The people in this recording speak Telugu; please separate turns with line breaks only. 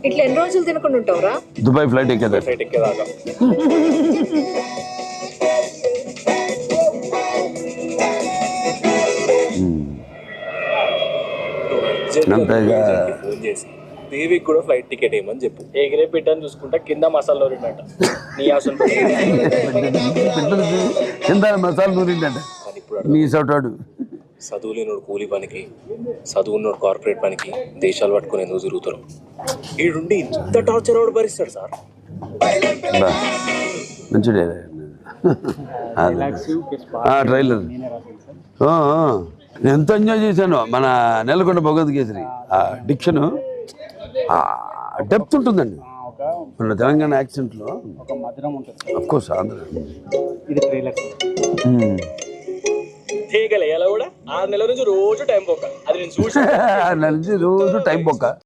ఇట్లా ఎన్ని రోజులు తినకుండా ఉంటావురా?
దుబాయ్ ఫ్లైట్ ఎక్కేదా?
ఫ్లైట్ ఎక్కేదాకా ఫోన్ చేసి దేవికి కూడా ఫ్లైట్ టికెట్ ఏమని చెప్పు.
ఎగిరే పిట్టని చూసుకుంటా కింద మసాలా నూరిండట. నీ అసలు
కింద మసాలా నూరిండట.
కానీ ఇప్పుడు
నీ సోటాడు
చదువు లేనోడు కూలి పనికి, చదువు ఉన్నోడు కార్పొరేట్ పనికి దేశాలు పట్టుకుని ఎందుకు తిరుగుతారు? ఈడుండి ఇంత టార్చర్ ఎవడు భరిస్తాడు సార్?
మంచిడే ట్రైలర్ నేను ఎంత ఎంజాయ్ చేశాను. మన నెలకొండ భగవద్ కేసరి ఆ డిక్షన్ డెప్త్ ఉంటుందండి మన తెలంగాణ యాక్సెంట్లో. Of course Andhra.
ఇది ట్రైలర్. తీగలే ఎలా కూడా 6 నెలల నుంచి రోజు టైం పోక అది నేను చూసి
6 నెలల నుంచి రోజు టైం బొక్క.